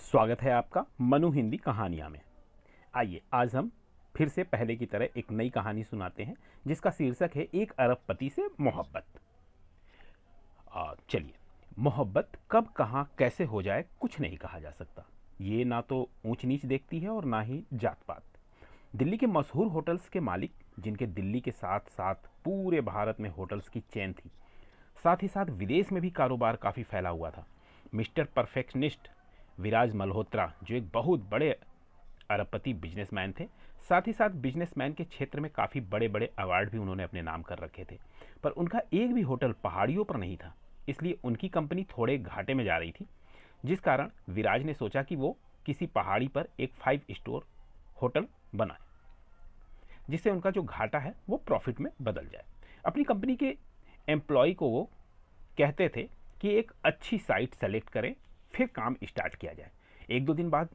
स्वागत है आपका मनु हिंदी कहानियाँ में। आइए आज हम फिर से पहले की तरह एक नई कहानी सुनाते हैं जिसका शीर्षक है एक अरबपति से मोहब्बत। चलिए, मोहब्बत कब कहाँ कैसे हो जाए कुछ नहीं कहा जा सकता। ये ना तो ऊंच नीच देखती है और ना ही जात पात। दिल्ली के मशहूर होटल्स के मालिक, जिनके दिल्ली के साथ साथ पूरे भारत में होटल्स की चेन थी, साथ ही साथ विदेश में भी कारोबार काफ़ी फैला हुआ था, मिस्टर परफेक्शनिस्ट विराज मल्होत्रा, जो एक बहुत बड़े अरबपति बिजनेसमैन थे। साथ ही साथ बिजनेसमैन के क्षेत्र में काफ़ी बड़े बड़े अवार्ड भी उन्होंने अपने नाम कर रखे थे, पर उनका एक भी होटल पहाड़ियों पर नहीं था। इसलिए उनकी कंपनी थोड़े घाटे में जा रही थी, जिस कारण विराज ने सोचा कि वो किसी पहाड़ी पर एक 5 स्टार होटल बनाए, जिससे उनका जो घाटा है वो प्रॉफिट में बदल जाए। अपनी कंपनी के एम्प्लॉय को वो कहते थे कि एक अच्छी साइट सेलेक्ट करें, फिर काम स्टार्ट किया जाए। एक दो दिन बाद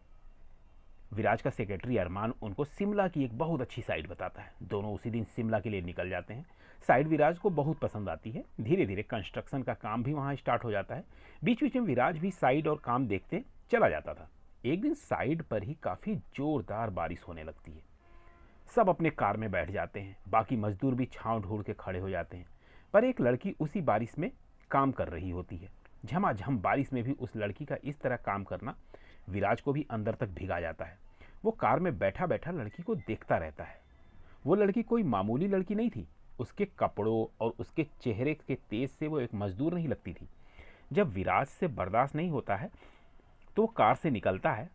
विराज का सेक्रेटरी अरमान उनको शिमला की एक बहुत अच्छी साइट बताता है। दोनों उसी दिन शिमला के लिए निकल जाते हैं। साइट विराज को बहुत पसंद आती है। धीरे धीरे कंस्ट्रक्शन का काम भी वहाँ स्टार्ट हो जाता है। बीच बीच में विराज भी साइट और काम देखते चला जाता था। एक दिन साइट पर ही काफ़ी जोरदार बारिश होने लगती है। सब अपने कार में बैठ जाते हैं, बाकी मजदूर भी छांव ढूंढ के खड़े हो जाते हैं। पर एक लड़की उसी बारिश में काम कर रही होती है। झमाझम बारिश में भी उस लड़की का इस तरह काम करना विराज को भी अंदर तक भिगा जाता है। वो कार में बैठा बैठा लड़की को देखता रहता है। वो लड़की कोई मामूली लड़की नहीं थी। उसके कपड़ों और उसके चेहरे के तेज से वो एक मजदूर नहीं लगती थी। जब विराज से बर्दाश्त नहीं होता है तो वो कार से निकलता है।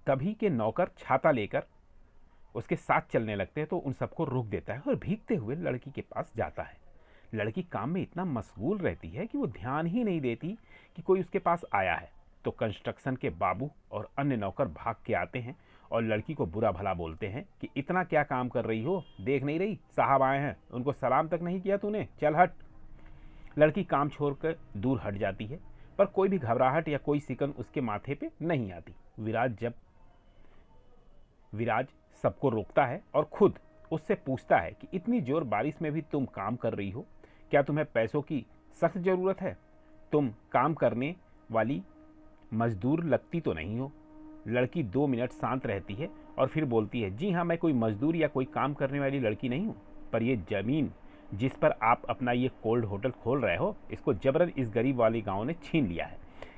तभी के नौकर छाता लेकर उसके साथ चलने लगते हैं तो उन सबको रोक देता है और भीगते हुए लड़की के पास जाता है। लड़की काम में इतना मशगूल रहती है कि वो ध्यान ही नहीं देती कि कोई उसके पास आया है। तो कंस्ट्रक्शन के बाबू और अन्य नौकर भाग के आते हैं और लड़की को बुरा भला बोलते हैं कि इतना क्या काम कर रही हो, देख नहीं रही साहब आए हैं, उनको सलाम तक नहीं किया तूने, चल हट। लड़की काम छोड़कर दूर हट जाती है, पर कोई भी घबराहट या कोई सिकन उसके माथे पे नहीं आती। विराज सबको रोकता है और खुद उससे पूछता है कि इतनी जोर बारिश में भी तुम काम कर रही हो, क्या तुम्हें पैसों की सख्त ज़रूरत है? तुम काम करने वाली मजदूर लगती तो नहीं हो। लड़की 2 मिनट शांत रहती है और फिर बोलती है, जी हाँ, मैं कोई मजदूर या कोई काम करने वाली लड़की नहीं हूँ, पर ये ज़मीन जिस पर आप अपना ये कोल्ड होटल खोल रहे हो, इसको जबरन इस गरीब वाले गाँव ने छीन लिया है।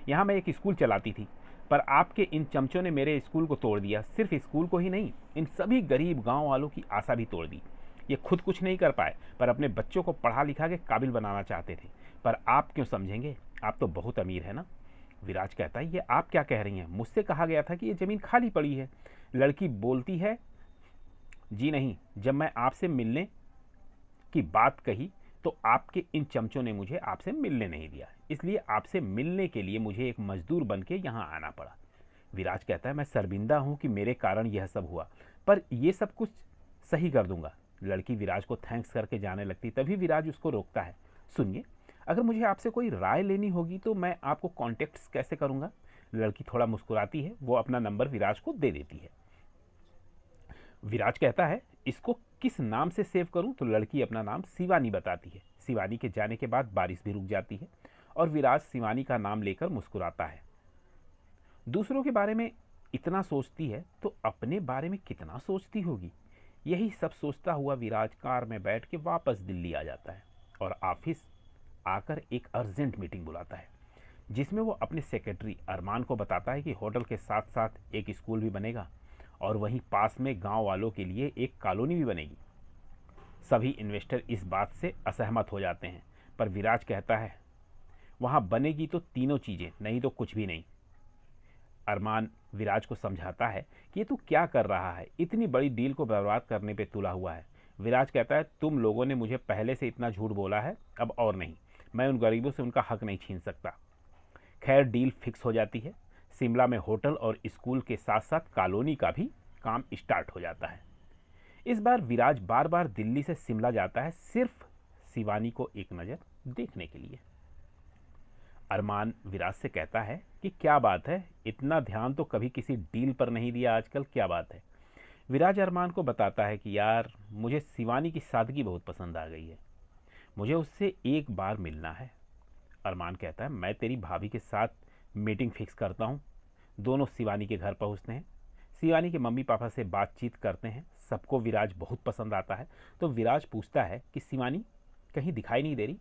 यहाँ मैं एक स्कूल चलाती थी, पर आपके इन चमचों ने मेरे स्कूल को तोड़ दिया। सिर्फ स्कूल को ही नहीं, इन सभी गरीब गांव वालों की आशा भी तोड़ दी। ये खुद कुछ नहीं कर पाए, पर अपने बच्चों को पढ़ा लिखा के काबिल बनाना चाहते थे। पर आप क्यों समझेंगे, आप तो बहुत अमीर है ना। विराज कहता है, ये आप क्या कह रही हैं? मुझसे कहा गया था कि ये ज़मीन खाली पड़ी है। लड़की बोलती है, जी नहीं, जब मैं आपसे मिलने की बात कही तो आपके इन चमचों ने मुझे आपसे मिलने नहीं दिया, इसलिए आपसे मिलने के लिए मुझे एक मजदूर बन के यहाँ आना पड़ा। विराज कहता है, मैं शर्मिंदा हूँ कि मेरे कारण यह सब हुआ, पर यह सब कुछ सही कर दूंगा। लड़की विराज को थैंक्स करके जाने लगती, तभी विराज उसको रोकता है। सुनिए, अगर मुझे आपसे कोई राय लेनी होगी तो मैं आपको कॉन्टेक्ट कैसे करूँगा? लड़की थोड़ा मुस्कुराती है, वो अपना नंबर विराज को दे देती है। विराज कहता है, इसको किस नाम से सेव करूं? तो लड़की अपना नाम शिवानी बताती है। शिवानी के जाने के बाद बारिश भी रुक जाती है और विराज शिवानी का नाम लेकर मुस्कुराता है। दूसरों के बारे में इतना सोचती है तो अपने बारे में कितना सोचती होगी। यही सब सोचता हुआ विराज कार में बैठ के वापस दिल्ली आ जाता है और ऑफिस आकर एक अर्जेंट मीटिंग बुलाता है, जिसमें वो अपने सेक्रेटरी अरमान को बताता है कि होटल के साथ साथ एक स्कूल भी बनेगा और वहीं पास में गांव वालों के लिए एक कॉलोनी भी बनेगी। सभी इन्वेस्टर इस बात से असहमत हो जाते हैं, पर विराज कहता है, वहां बनेगी तो तीनों चीज़ें, नहीं तो कुछ भी नहीं। अरमान विराज को समझाता है कि ये तू क्या कर रहा है, इतनी बड़ी डील को बर्बाद करने पे तुला हुआ है। विराज कहता है, तुम लोगों ने मुझे पहले से इतना झूठ बोला है, अब और नहीं, मैं उन गरीबों से उनका हक नहीं छीन सकता। खैर, डील फिक्स हो जाती है। शिमला में होटल और स्कूल के साथ साथ कॉलोनी का भी काम स्टार्ट हो जाता है। इस बार विराज बार बार दिल्ली से शिमला जाता है, सिर्फ शिवानी को एक नज़र देखने के लिए। अरमान विराज से कहता है कि क्या बात है, इतना ध्यान तो कभी किसी डील पर नहीं दिया आजकल, क्या बात है? विराज अरमान को बताता है कि यार, मुझे शिवानी की सादगी बहुत पसंद आ गई है, मुझे उससे एक बार मिलना है। अरमान कहता है, मैं तेरी भाभी के साथ मीटिंग फिक्स करता हूँ। दोनों शिवानी के घर पहुँचते हैं। शिवानी के मम्मी पापा से बातचीत करते हैं। सबको विराज बहुत पसंद आता है। तो विराज पूछता है कि शिवानी कहीं दिखाई नहीं दे रही।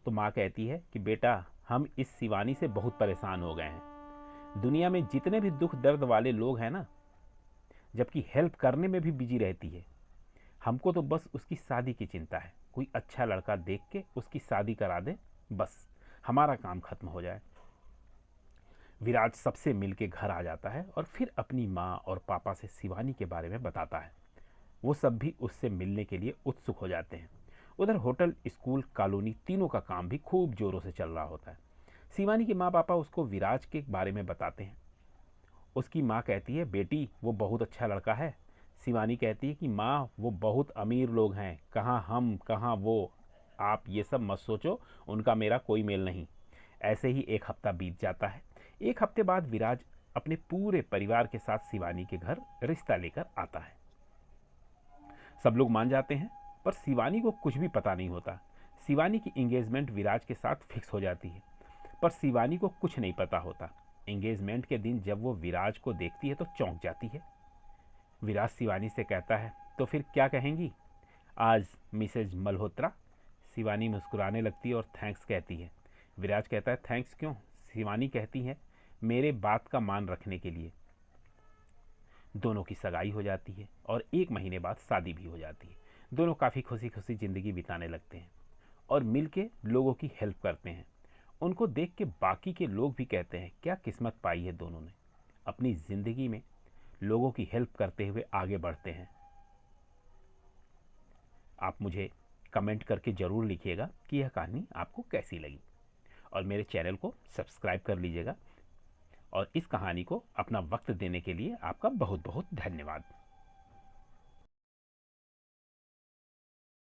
तो माँ कहती है कि बेटा, हम इस शिवानी से बहुत परेशान हो गए हैं। दुनिया में जितने भी दुख दर्द वाले लोग हैं ना, जबकि हेल्प करने में भी बिजी रहती है। हमको तो बस उसकी शादी की चिंता है। कोई अच्छा लड़का देख के उसकी शादी करा दे, बस हमारा काम खत्म हो जाए। विराज सबसे मिल के घर आ जाता है और फिर अपनी माँ और पापा से शिवानी के बारे में बताता है। वो सब भी उससे मिलने के लिए उत्सुक हो जाते हैं। उधर होटल, स्कूल, कॉलोनी तीनों का काम भी खूब जोरों से चल रहा होता है। शिवानी के माँ पापा उसको विराज के बारे में बताते हैं। उसकी माँ कहती है, बेटी वो बहुत अच्छा लड़का है। शिवानी कहती है कि माँ वो बहुत अमीर लोग हैं, कहाँ हम कहाँ वो, आप ये सब मत सोचो, उनका मेरा कोई मेल नहीं। ऐसे ही एक हफ्ता बीत जाता है। एक हफ्ते बाद विराज अपने पूरे परिवार के साथ शिवानी के घर रिश्ता लेकर आता है। सब लोग मान जाते हैं, पर शिवानी को कुछ भी पता नहीं होता। शिवानी की एंगेजमेंट विराज के साथ फिक्स हो जाती है, पर शिवानी को कुछ नहीं पता होता। एंगेजमेंट के दिन जब वो विराज को देखती है तो चौंक जाती है। विराज शिवानी से कहता है, तो फिर क्या कहेंगी आज मिसेज मल्होत्रा? शिवानी मुस्कुराने लगती है और थैंक्स कहती है। विराज कहता है, थैंक्स क्यों? शिवानी कहती है, मेरे बात का मान रखने के लिए। दोनों की सगाई हो जाती है और 1 महीने बाद शादी भी हो जाती है। दोनों काफ़ी खुशी खुशी ज़िंदगी बिताने लगते हैं और मिल के लोगों की हेल्प करते हैं। उनको देख के बाकी के लोग भी कहते हैं, क्या किस्मत पाई है दोनों ने। अपनी ज़िंदगी में लोगों की हेल्प करते हुए आगे बढ़ते हैं। आप मुझे कमेंट करके ज़रूर लिखिएगा कि यह कहानी आपको कैसी लगी, और मेरे चैनल को सब्सक्राइब कर लीजिएगा। और इस कहानी को अपना वक्त देने के लिए आपका बहुत बहुत धन्यवाद।